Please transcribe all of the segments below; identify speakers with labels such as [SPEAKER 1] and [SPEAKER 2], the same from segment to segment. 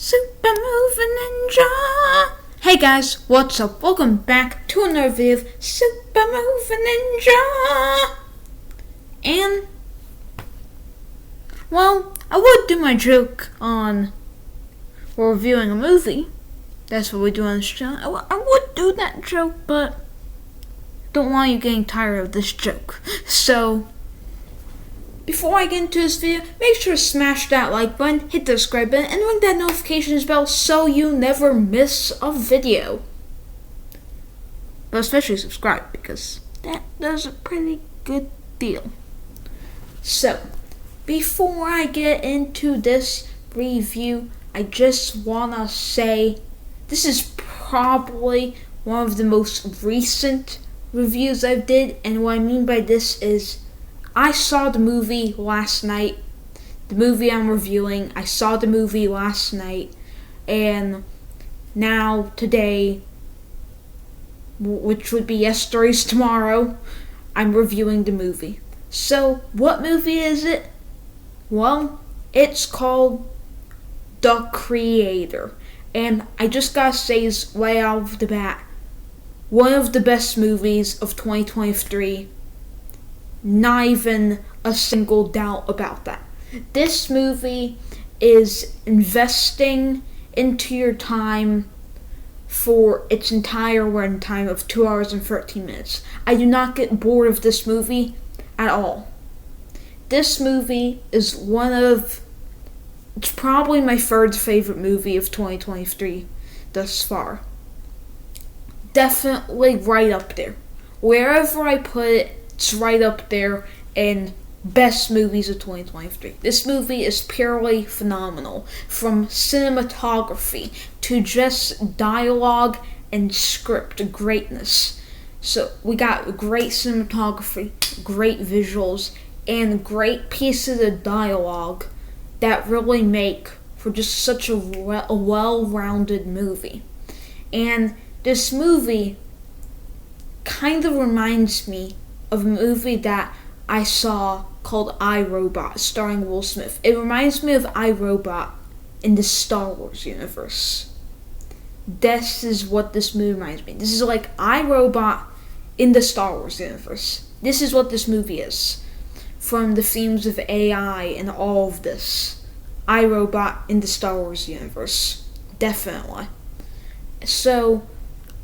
[SPEAKER 1] Super Movie Ninja! Hey guys, what's up? Welcome back to another video of Super Movie Ninja! And, well, I would do my joke on reviewing a movie. That's what we do on this channel. I would do that joke, but don't want you getting tired of this joke. So, before I get into this video, make sure to smash that like button, hit the subscribe button, and ring that notifications bell so you never miss a video. But especially subscribe, because that does a pretty good deal. So, before I get into this review, I just wanna say this is probably one of the most recent reviews I've did, and what I mean by this is I saw the movie last night. The movie I'm reviewing, I saw the movie last night, and now today, which would be yesterday's tomorrow, I'm reviewing the movie. So, what movie is it? Well, it's called The Creator, and I just gotta say this right out of the bat, one of the best movies of 2023. Not even a single doubt about that. This movie is investing into your time for its entire runtime of 2 hours and 13 minutes. I do not get bored of this movie at all. This movie is it's probably my third favorite movie of 2023 thus far. Definitely right up there. Wherever I put it, it's right up there in best movies of 2023. This movie is purely phenomenal. From cinematography to just dialogue and script greatness. So we got great cinematography, great visuals, and great pieces of dialogue that really make for just such a well-rounded movie. And this movie kind of reminds me of a movie that I saw called I, Robot, starring Will Smith. It reminds me of I, Robot in the Star Wars universe. This is what this movie reminds me. This is like I, Robot in the Star Wars universe. This is what this movie is. From the themes of AI and all of this. I, Robot in the Star Wars universe. Definitely. So,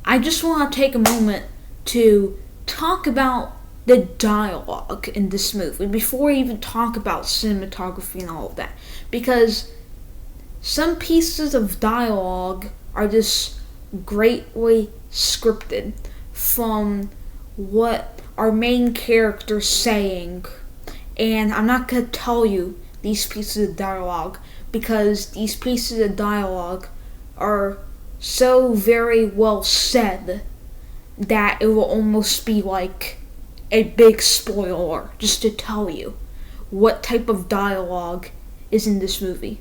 [SPEAKER 1] I just want to take a moment to talk about the dialogue in this movie before we even talk about cinematography and all of that, because some pieces of dialogue are just greatly scripted from what our main character's saying, and I'm not going to tell you these pieces of dialogue because these pieces of dialogue are so very well said that it will almost be like a big spoiler just to tell you what type of dialogue is in this movie.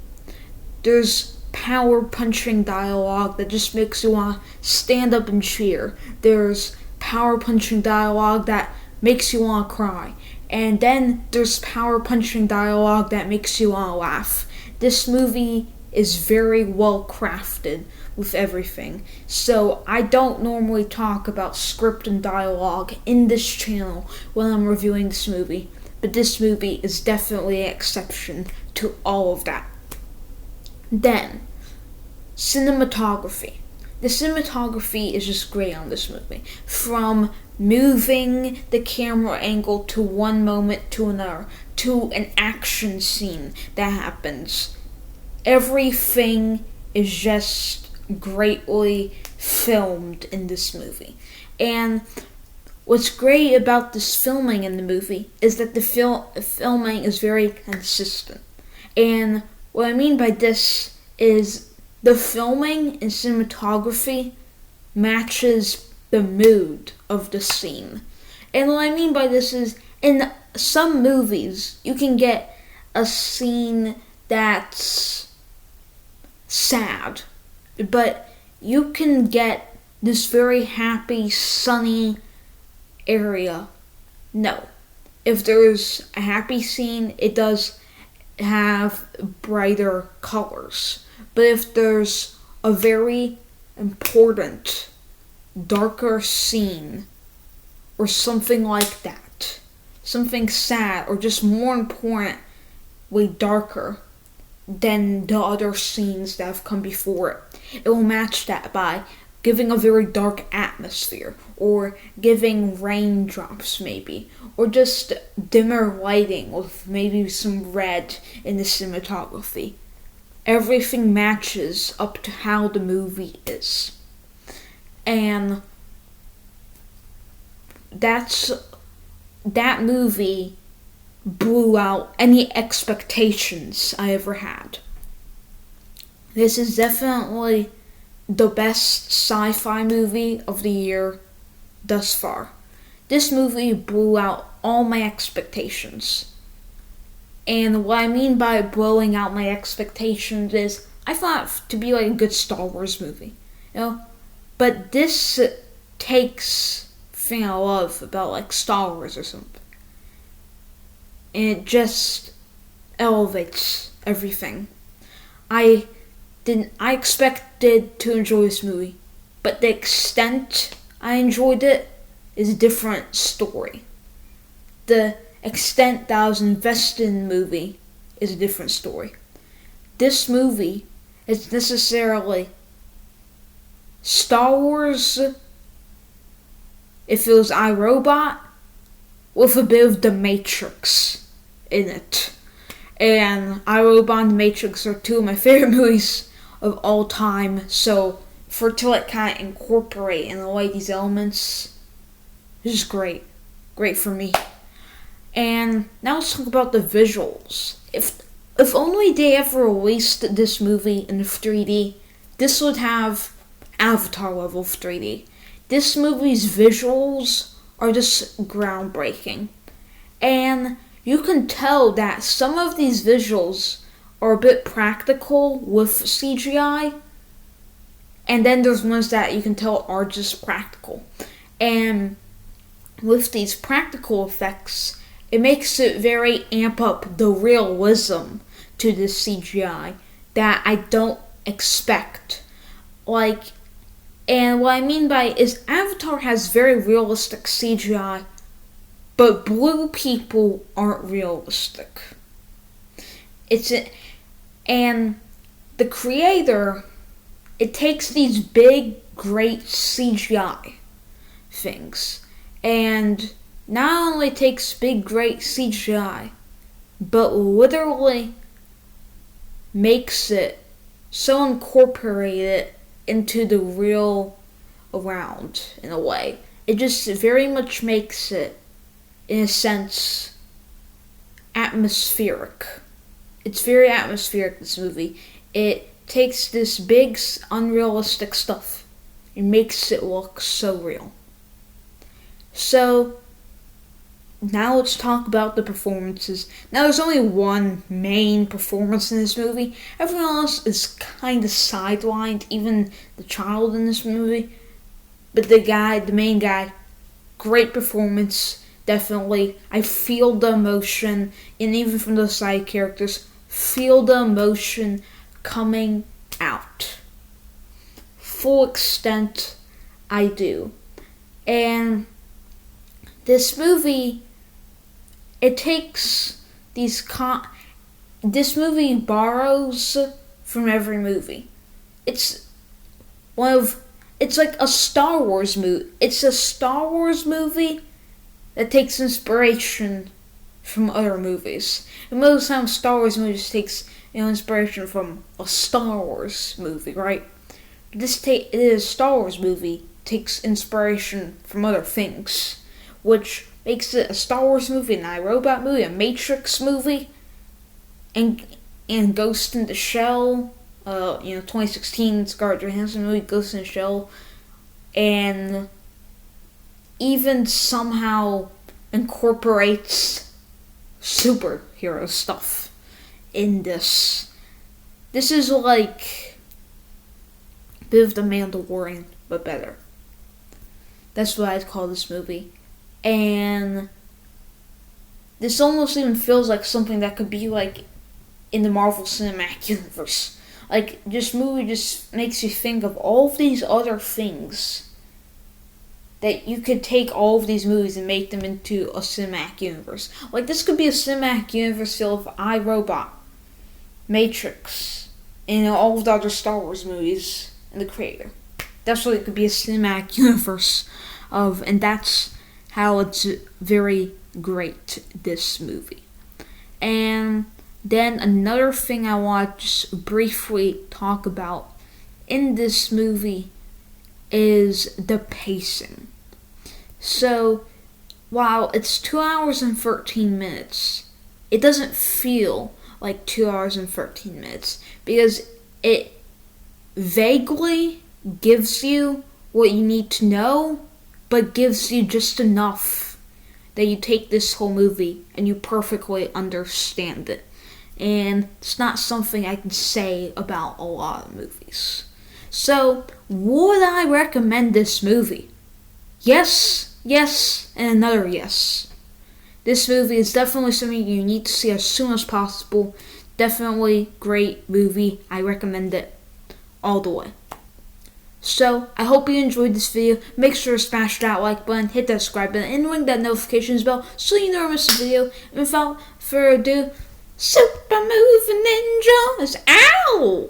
[SPEAKER 1] There's power-punching dialogue that just makes you want to stand up and cheer. There's power-punching dialogue that makes you want to cry. And then there's power-punching dialogue that makes you want to laugh. This movie is very well crafted with everything. So I don't normally talk about script and dialogue in this channel when I'm reviewing this movie, but this movie is definitely an exception to all of that. Then, cinematography. The cinematography is just great on this movie. From moving the camera angle to one moment to another, to an action scene that happens. Everything is just greatly filmed in this movie. And what's great about this filming in the movie is that the filming is very consistent. And what I mean by this is the filming and cinematography matches the mood of the scene. And what I mean by this is, in some movies, you can get a scene that's sad, but you can get this very happy, sunny area. No. If there's a happy scene, it does have brighter colors. But if there's a very important, darker scene, or something like that, something sad, or just more important, way darker than the other scenes that have come before it, it will match that by giving a very dark atmosphere, or giving raindrops maybe, or just dimmer lighting with maybe some red in the cinematography. Everything matches up to how the movie is. And that movie blew out any expectations I ever had. This is definitely the best sci-fi movie of the year thus far. This movie blew out all my expectations. And what I mean by blowing out my expectations is I thought it to be like a good Star Wars movie, But this takes thing I love about like Star Wars or something, and it just elevates everything. I expected to enjoy this movie, but the extent I enjoyed it is a different story. The extent that I was invested in the movie is a different story. This movie is necessarily Star Wars if it was iRobot with a bit of The Matrix in it. And iRobot and The Matrix are two of my favorite movies of all time, so for it to like kind of incorporate in a way these elements is just great. Great for me. And now let's talk about the visuals. If only they ever released this movie in 3D, this would have Avatar level 3D. This movie's visuals are just groundbreaking. And you can tell that some of these visuals are a bit practical with CGI, and then there's ones that you can tell are just practical. And with these practical effects, it makes it very amp up the realism to this CGI that I don't expect. And what I mean by is Avatar has very realistic CGI, but blue people aren't realistic. And the creator, it takes these big, great CGI things, and not only takes big, great CGI, but literally makes it so incorporated into the real around in a way. It just very much makes it, in a sense, atmospheric. It's very atmospheric, this movie. It takes this big, unrealistic stuff and makes it look so real. So, now let's talk about the performances. Now there's only one main performance in this movie. Everyone else is kind of sidelined, even the child in this movie. But the main guy, great performance, definitely. I feel the emotion, and even from the side characters, feel the emotion coming out. Full extent, I do. And this movie, it takes this movie borrows from every movie. It's like a Star Wars movie. It's a Star Wars movie that takes inspiration from other movies. And most of the time, Star Wars movies takes inspiration from a Star Wars movie, right? It is a Star Wars movie takes inspiration from other things, which makes it a Star Wars movie, an iRobot movie, a Matrix movie, and Ghost in the Shell, 2016 Scarlett Johansson movie, Ghost in the Shell, and even somehow incorporates superhero stuff in this. This is like a bit of The Mandalorian, but better. That's what I'd call this movie. And this almost even feels like something that could be like in the Marvel Cinematic Universe. Like, this movie just makes you think of all of these other things that you could take all of these movies and make them into a cinematic universe. Like, this could be a cinematic universe filled with iRobot, Matrix, and all of the other Star Wars movies and the creator. That's what it could be, a cinematic universe of, and that's how it's very great, this movie. And then another thing I want to just briefly talk about in this movie is the pacing. So, while it's 2 hours and 13 minutes, it doesn't feel like 2 hours and 13 minutes because it vaguely gives you what you need to know, but gives you just enough that you take this whole movie and you perfectly understand it. And it's not something I can say about a lot of movies. So, would I recommend this movie? Yes, yes, and another yes. This movie is definitely something you need to see as soon as possible. Definitely great movie. I recommend it all the way. So, I hope you enjoyed this video. Make sure to smash that like button, hit that subscribe button, and ring that notifications bell so you never miss a video. And without further ado, Super Movie Ninjas! Ow!